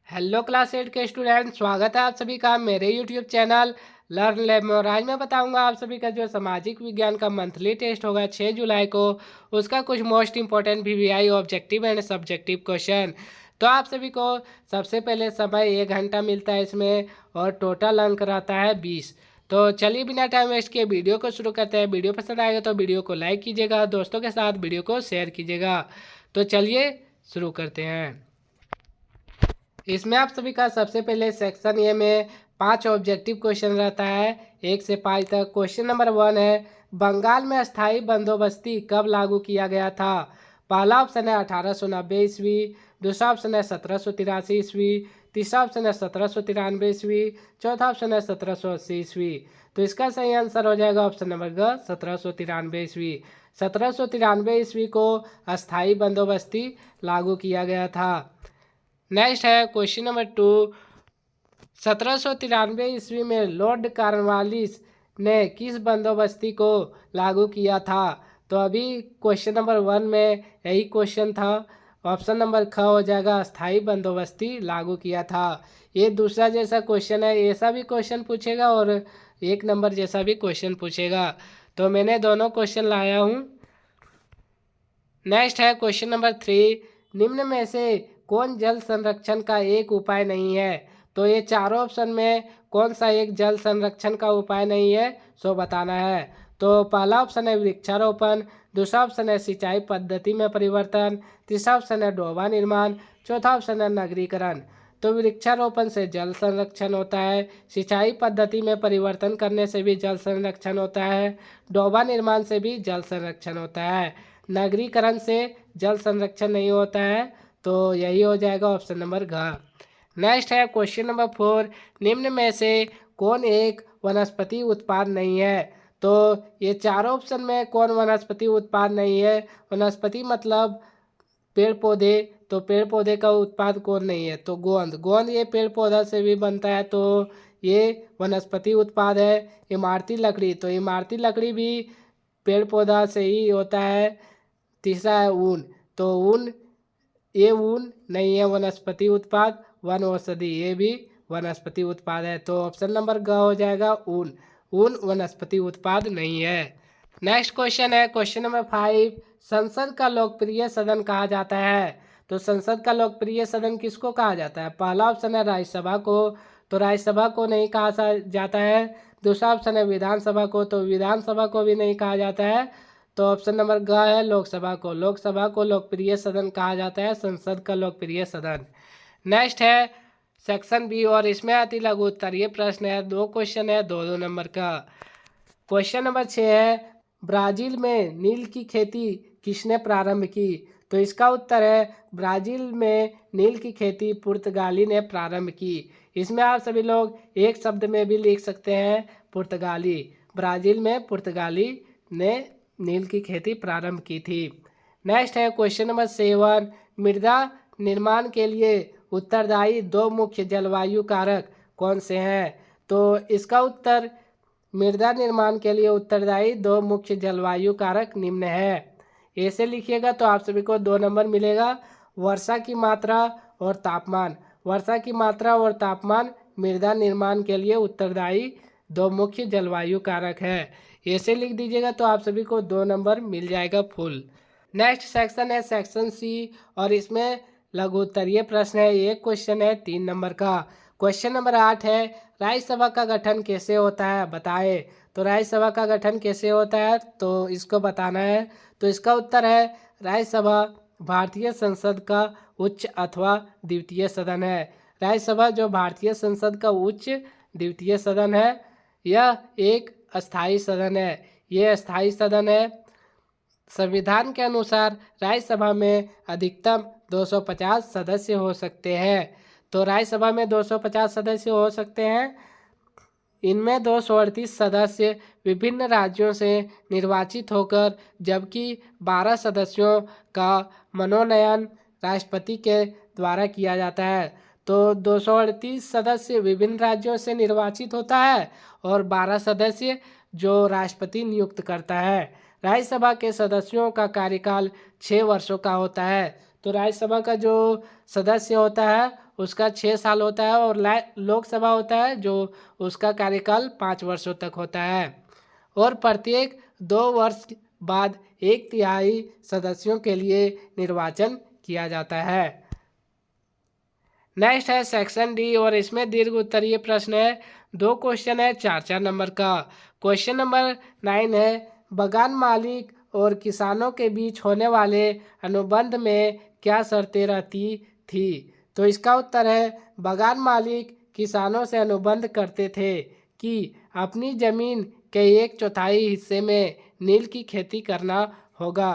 Hello class 8 के student, स्वागत है आप सभी का मेरे यूट्यूब चैनल लर्न लैब में। और आज मैं बताऊंगा आप सभी का जो सामाजिक विज्ञान का मंथली टेस्ट होगा 6 जुलाई को, उसका कुछ most important VVI objective and subjective question. तो आप सभी को सबसे पहले समय 1 घंटा मिलता है इसमें, और टोटल अंक रहता है 20। तो चलिए बिना टाइम वेस्ट किए वीडियो को शुरू करते हैं। वीडियो पसंद आएगा तो वीडियो को लाइक कीजिएगा, दोस्तों के साथ वीडियो को शेयर कीजिएगा। तो चलिए शुरू करते हैं। इसमें आप सभी का सबसे पहले सेक्शन ए में 5 ऑब्जेक्टिव क्वेश्चन रहता है 1 से 5 तक। क्वेश्चन नंबर 1 है, बंगाल में अस्थाई बंदोबस्ती कब लागू किया गया था? पहला ऑप्शन है 1890 ईस्वी, दूसरा ऑप्शन है 1783 ईस्वी, तीसरा ऑप्शन है 1793 ईस्वी, चौथा ऑप्शन है 1780 ईस्वी। तो इसका सही आंसर हो जाएगा ऑप्शन नंबर ग 1793 ईस्वी। 1793 ईस्वी को अस्थाई बंदोबस्ती लागू किया गया था। नेक्स्ट है क्वेश्चन नंबर 2, 1793 ईस्वी में लॉर्ड कॉर्नवालिस ने किस बंदोबस्ती को लागू किया था? तो अभी क्वेश्चन नंबर 1 में यही क्वेश्चन था। ऑप्शन नंबर ख हो जाएगा, अस्थाई बंदोबस्ती लागू किया था। ये दूसरा जैसा क्वेश्चन है, ऐसा भी क्वेश्चन पूछेगा और 1 नंबर जैसा भी क्वेश्चन पूछेगा। तो मैंने दोनों क्वेश्चन लाया हूँ। नेक्स्ट है क्वेश्चन नंबर 3, निम्न में से कौन जल संरक्षण का एक उपाय नहीं है? तो ये चारों ऑप्शन में कौन सा एक जल संरक्षण का उपाय नहीं है सो बताना है। तो पहला ऑप्शन है वृक्षारोपण, दूसरा ऑप्शन है सिंचाई पद्धति में परिवर्तन, तीसरा ऑप्शन है डोबा निर्माण, चौथा ऑप्शन है नगरीकरण। तो वृक्षारोपण से जल संरक्षण होता है, सिंचाई पद्धति में परिवर्तन करने से भी जल संरक्षण होता है, डोबा निर्माण से भी जल संरक्षण होता है, नगरीकरण से जल संरक्षण नहीं होता है। तो यही हो जाएगा ऑप्शन नंबर घ। नेक्स्ट है क्वेश्चन नंबर 4, निम्न में से कौन एक वनस्पति उत्पाद नहीं है? तो ये चारों ऑप्शन में कौन वनस्पति उत्पाद नहीं है? वनस्पति मतलब पेड़ पौधे, तो पेड़ पौधे का उत्पाद कौन नहीं है? तो गोंद, गोंद ये पेड़ पौधा से भी बनता है, तो ये वनस्पति उत्पाद है। इमारती लकड़ी, तो इमारती लकड़ी भी पेड़ पौधा से ही होता है। तीसरा है ऊन, तो ऊन, ये ऊन नहीं है वनस्पति उत्पाद। वन औषधि, ये भी वनस्पति उत्पाद है। तो ऑप्शन नंबर ग हो जाएगा ऊन, ऊन वनस्पति उत्पाद नहीं है। नेक्स्ट क्वेश्चन है क्वेश्चन नंबर 5, संसद का लोकप्रिय सदन कहा जाता है? तो संसद का लोकप्रिय सदन किसको कहा जाता है? पहला ऑप्शन है राज्यसभा को, तो राज्यसभा को नहीं कहा जाता है। दूसरा ऑप्शन है विधानसभा को, तो विधानसभा को भी नहीं कहा जाता है। तो ऑप्शन नंबर ग है लोकसभा को, लोकसभा को लोकप्रिय सदन कहा जाता है, संसद का लोकप्रिय सदन। नेक्स्ट है सेक्शन बी, और इसमें आती लघु उत्तरीय प्रश्न है, 2 क्वेश्चन है, 2-2 नंबर का। क्वेश्चन नंबर 6 है, ब्राजील में नील की खेती किसने प्रारंभ की? तो इसका उत्तर है ब्राजील में नील की खेती पुर्तगाली ने प्रारंभ की। इसमें आप सभी लोग एक शब्द में भी लिख सकते हैं पुर्तगाली। ब्राजील में पुर्तगाली ने नील की खेती प्रारंभ की थी। नेक्स्ट है क्वेश्चन नंबर 7, मृदा निर्माण के लिए उत्तरदायी 2 मुख्य जलवायु कारक कौन से हैं? तो इसका उत्तर, मृदा निर्माण के लिए उत्तरदायी 2 मुख्य जलवायु कारक निम्न है। ऐसे लिखिएगा तो आप सभी को 2 नंबर मिलेगा। वर्षा की मात्रा और तापमान, वर्षा की मात्रा और तापमान मृदा निर्माण के लिए उत्तरदायी 2 मुख्य जलवायु कारक है। ऐसे लिख दीजिएगा तो आप सभी को 2 नंबर मिल जाएगा फुल। नेक्स्ट सेक्शन है सेक्शन सी, और इसमें लघु उत्तरीय प्रश्न है, एक क्वेश्चन है 3 नंबर का। क्वेश्चन नंबर 8 है, राज्यसभा का गठन कैसे होता है बताए? तो राज्यसभा का गठन कैसे होता है तो इसको बताना है। तो इसका उत्तर है राज्यसभा भारतीय संसद का उच्च अथवा द्वितीय सदन है। राज्यसभा जो भारतीय संसद का उच्च द्वितीय सदन है, यह एक अस्थाई सदन है। ये अस्थाई सदन है। संविधान के अनुसार राज्यसभा में अधिकतम 250 सदस्य हो सकते हैं। तो राज्यसभा में 250 सदस्य हो सकते हैं। इनमें 238 सदस्य विभिन्न राज्यों से निर्वाचित होकर, जबकि 12 सदस्यों का मनोनयन राष्ट्रपति के द्वारा किया जाता है। तो 238 सदस्य विभिन्न राज्यों से निर्वाचित होता है और 12 सदस्य जो राष्ट्रपति नियुक्त करता है। राज्यसभा के सदस्यों का कार्यकाल 6 वर्षों का होता है। तो राज्यसभा का जो सदस्य होता है उसका 6 साल होता है और लोकसभा होता है जो उसका कार्यकाल 5 वर्षों तक होता है और प्रत्येक 2 वर्ष बाद 1/3 सदस्यों के लिए निर्वाचन किया जाता है। नेक्स्ट है सेक्शन डी और इसमें दीर्घ उत्तरीय प्रश्न है। 2 क्वेश्चन है 4-4 नंबर का। क्वेश्चन नंबर 9 है बागान मालिक और किसानों के बीच होने वाले अनुबंध में क्या शर्तें रहती थी। तो इसका उत्तर है बागान मालिक किसानों से अनुबंध करते थे कि अपनी जमीन के 1/4 हिस्से में नील की खेती करना होगा।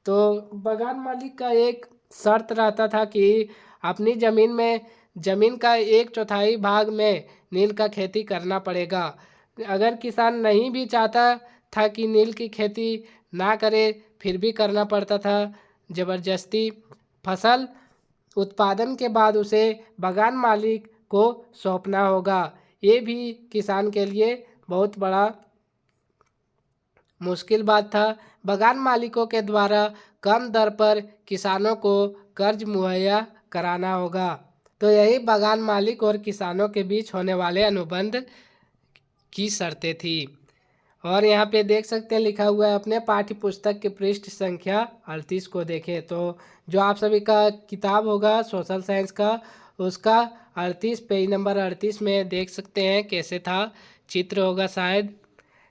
तो बागान मालिक का एक शर्त रहता था कि अपनी ज़मीन का 1/4 भाग में नील का खेती करना पड़ेगा। अगर किसान नहीं भी चाहता था कि नील की खेती ना करे फिर भी करना पड़ता था ज़बरदस्ती। फसल उत्पादन के बाद उसे बागान मालिक को सौंपना होगा। ये भी किसान के लिए बहुत बड़ा मुश्किल बात था। बागान मालिकों के द्वारा कम दर पर किसानों को कर्ज मुहैया कराना होगा। तो यही बागान मालिक और किसानों के बीच होने वाले अनुबंध की शर्तें थी। और यहाँ पे देख सकते हैं लिखा हुआ है अपने पाठ्य पुस्तक के पृष्ठ संख्या 38 को देखें। तो जो आप सभी का किताब होगा सोशल साइंस का उसका 38 पेज नंबर 38 में देख सकते हैं कैसे था, चित्र होगा शायद।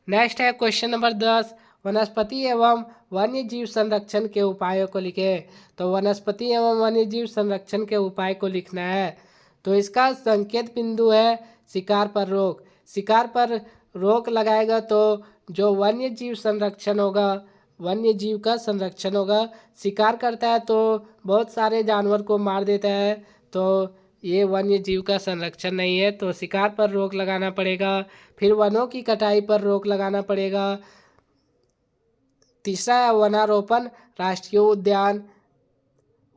नेक्स्ट है क्वेश्चन नंबर 10 वनस्पति एवं वन्य जीव संरक्षण के उपायों को लिखें। तो वनस्पति एवं वन्य जीव संरक्षण के उपाय को लिखना है। तो इसका संकेत बिंदु है शिकार पर रोक। शिकार पर रोक लगाएगा तो जो वन्य जीव संरक्षण होगा, वन्य जीव का संरक्षण होगा। शिकार करता है तो बहुत सारे जानवर को मार देता है, तो ये वन्य जीव का संरक्षण नहीं है। तो शिकार पर रोक लगाना पड़ेगा। फिर वनों की कटाई पर रोक लगाना पड़ेगा। तीसरा है वनारोपण, राष्ट्रीय उद्यान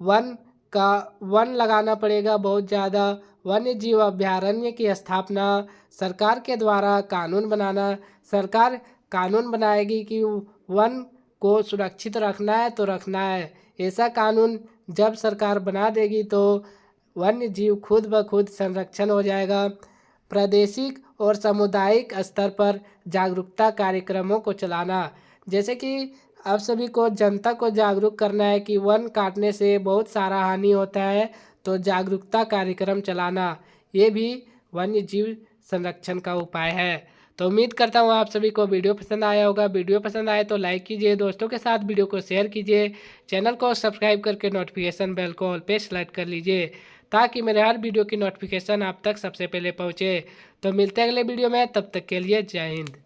वन लगाना पड़ेगा बहुत ज़्यादा। वन्य जीव अभयारण्य की स्थापना, सरकार के द्वारा कानून बनाना। सरकार कानून बनाएगी कि वन को सुरक्षित रखना है तो रखना है। ऐसा कानून जब सरकार बना देगी तो वन्य जीव खुद ब खुद संरक्षण हो जाएगा। प्रादेशिक और सामुदायिक स्तर पर जागरूकता कार्यक्रमों को चलाना, जैसे कि आप सभी को जनता को जागरूक करना है कि वन काटने से बहुत सारा हानि होता है, तो जागरूकता कार्यक्रम चलाना ये भी वन्य जीव संरक्षण का उपाय है। तो उम्मीद करता हूँ आप सभी को वीडियो पसंद आया होगा। वीडियो पसंद आए तो लाइक कीजिए, दोस्तों के साथ वीडियो को शेयर कीजिए, चैनल को सब्सक्राइब करके नोटिफिकेशन बेल को ऑल पे सेलेक्ट कर लीजिए ताकि मेरे हर वीडियो की नोटिफिकेशन आप तक सबसे पहले पहुँचे। तो मिलते हैं अगले वीडियो में, तब तक के लिए जय हिंद।